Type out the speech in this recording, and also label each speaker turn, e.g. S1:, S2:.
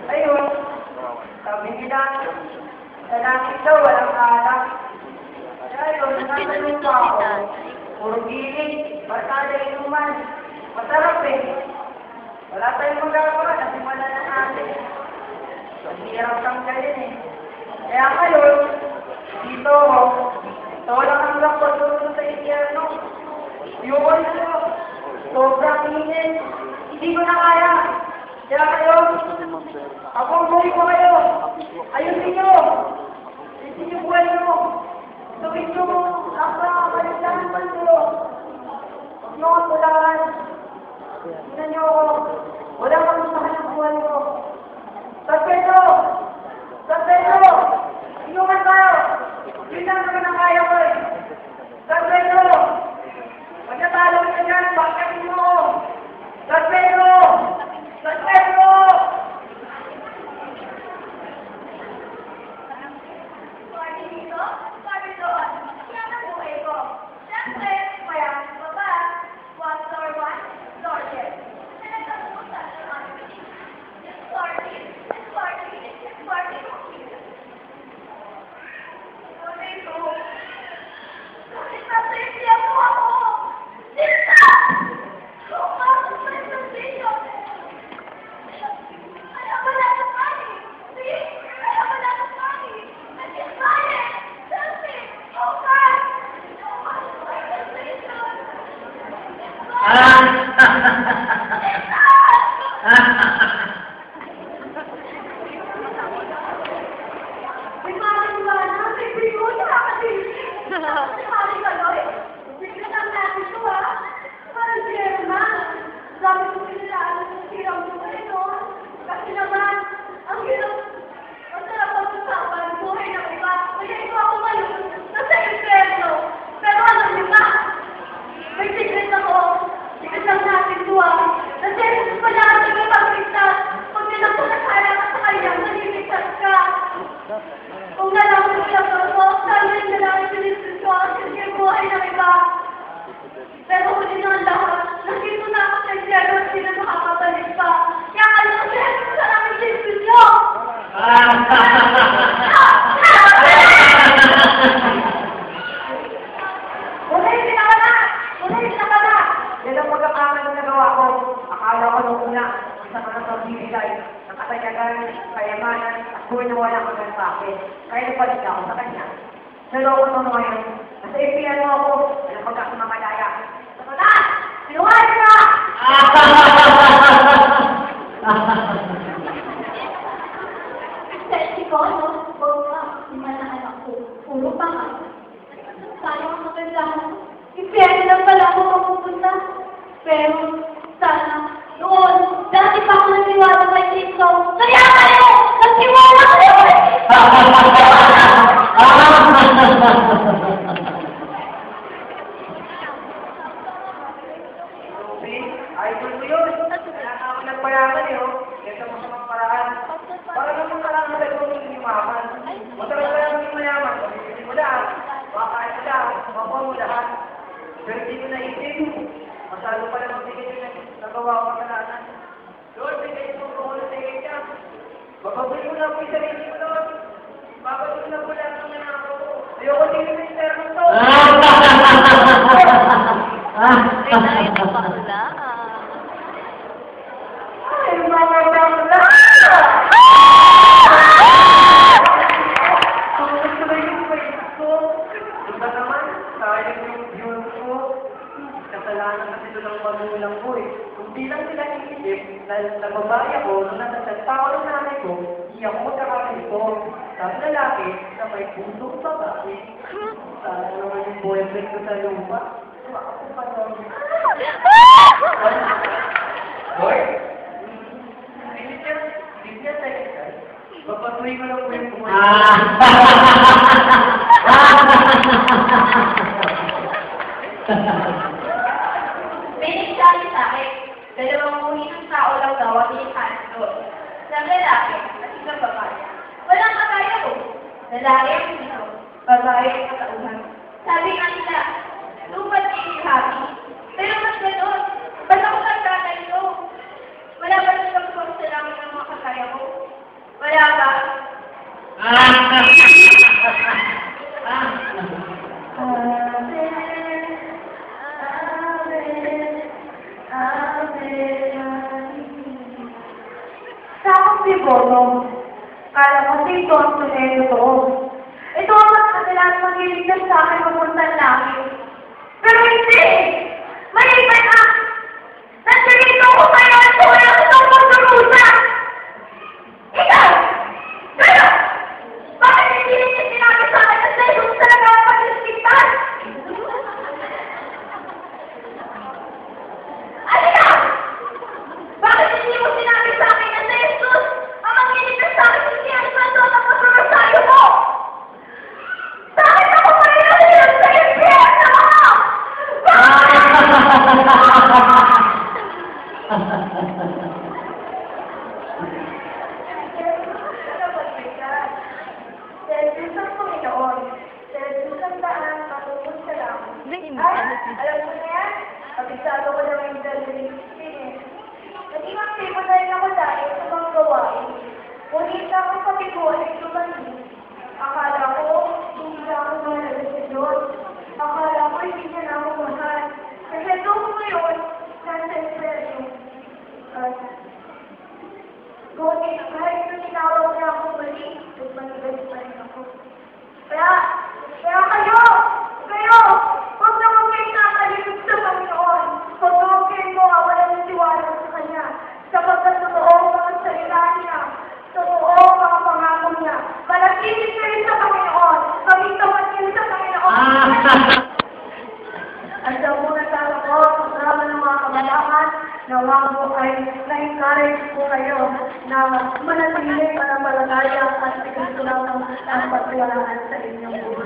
S1: Ayun, sabi nila, sa langit daw walang alak. Kaya yun, natanong pa ako, puro giling, barkada inuman. Masarap eh. Wala tayong magagawa, nasimula na natin. Hirap tanggalin eh. Kaya ngayon, dito ako, lang hanggang pagduro sa isyano. Yun, sobrang init. Hindi ko na kaya. Kaya kayo, akong buhay ko kayo. Ayusin nyo. Ayusin nyo buhay nyo. Tuwid nyo ang balitaan pa nyo. Huwag nyo ang tulangan. Tingnan nyo ako. Walang magustahan ang buhay ko. Tatpeto! Tatpeto! Inuman tayo! Yun lang naman ang kaya ko eh. Tatpeto! Pag natalo ka dyan, bakit mo? Tatpeto! Tatpeto!
S2: Party dito, party doon. Yan ang buhay ko. Siyempre, kaya baba, 1 door 1, door 10. Nagkakutan ng aming this party, this party, this party. Okay, so, bakit nasaya mo ako? Tita! Sumasok sa isang video. Kaya wala sa party. See? Kaya wala sa party. Nag-excited. Selfie. Oh, God. Sumasok sa isang video. May maraming ba na? May video na kasi. May maraming gano'n. Bigla lang natin ito ha. Parang German. Dami ko sinilaan ng sirang buhay noon. Kasi naman, ang hirap. Ang sarap pag-usapan, buhay ng iba. Kaya ito ako ngayon, nasa inferno. Pero alam niyo ba? May secret ako. Secret lang natin ito ha. Kasi pala natin may pagkita. Pag nilako na kaya ka sa kanya, naliligtas ka. Kung nalaman ko lang ako, sabi na lang sinisip ko kasi yung buhay ng iba. Pero huli na ang lahat, nakito na ako sa inferno at sila makakabalik pa. Kaya alam ko siya, sa namin sinisip nyo!
S1: Hindi na ka na! Hindi na ka na! Yan ang pagkakaman na nagawa ko. Akala ko nung una, isa ka na sa bibigay ng katayagan, kayamanan, at buhay na wala ka sa akin. Kaya nagpalit ako sa kanya. Naloko mo ngayon. Nasa ipian mo ako. Walang pagkakamalaya. Saka na! Sinuhay ka!
S2: Sexy ko, no? Huwag ka, lima na anak ko. Puro pa nga. Sayang ang magandang. Impyerno lang pala ako mapupunta. Pero, sana, noon, dati pa ako naniwala kay Tito. Kaya kayo! Nagtiwala kayo!
S1: Idol ko yun. Kaya ako nagpayaman eh, oh. Kaya mo sa mga paraan. Para naman parang na ito yung yumaman. Matagal ka lang yung mayaman. Hindi mo lahat. Makain mo lahat. Makuha mo lahat. Pero hindi mo naisip. Masyado pa lang magbigay yung nagawa ko kasalanan. Lord, bigay mo ko na sa iyo. Babagoy mo na po yung sarili mo, Lord. Babagoy mo na po lahat ng nanakaw ko. Ayoko din yung interno to.
S3: Ay, bakla.
S1: Ay, mga bakla! Ang gusto na yung face ko. Diba naman, sayang yung view ko. Kasalanan kasi ito ng magulang ko eh. Kung di lang sila iisip, na babae ako, nung nasasagpa ko ng nanay ko, iyak ko magkakakali ko. Tapos lalaki, na may pusong babae. Sana naman yung boyfriend ko sa lupa. Ako pa naman. Boy? Hindi niya tayo. Papatuloy ko lang po yung buhay.
S2: May nagsabi sa akin, 2 muhinang tao lang daw ang inihanan doon. Isang lalaki at isang babae. Walang kagaya ko. Lalaki ang sino, babae ang katauhan. Sabi nga nila, lupat ay happy, pero mas
S1: photo. Kala ko si Don Tonero to. Ito ang mas kadalas magliligtas sa akin papuntang langit. Pero hindi! Maliban na! Nandito ko sa'yo at wala ko itong pagdurusa! Ikaw! Pero! Bakit hindi niya sinabi sa akin na sa'yo talaga ang pag-ispitan? Alika! Bakit hindi mo sinabi sa akin na si Jesus ang mangiligtas sa akin hindi ang santo ng pagdurusayo mo? Bakit ako pa rin nalilap sa impyerno mo? Jesus ang Panginoon. Jesus ang daan patungkol sa langit. Alam mo na yan? Kabisado ko na yung dalawang spirit. Naging aktibo na rin ako dahil sa mga gawain. Ngunit na akong pagiguan ay lumani. Akala ko, hindi na ako mahalaga sa Diyos. Akala ko, hindi niya na ako mahal. Kasi doon ko ngayon, nasa Espiritu. Ngunit kahit nung tinawag niya ako mali, manigalit pa rin ako. Kaya kayo, huwag naman kayo nakalimit sa Panginoon. Huwag naman kayo mawawalan ng tiwala sa Kanya. Sapagkat totoo ang mga salita niya. Totoo ang mga pangako niya. Manatilig kayo sa Panginoon. Maging kayo sa Panginoon. At sa muna tala ko, kasama ng mga kabataan, nawa mo ay na-encourage ko kayo na manatilig, manampalataya at ikaw lang ang pagtiwalaan sa inyong buhay.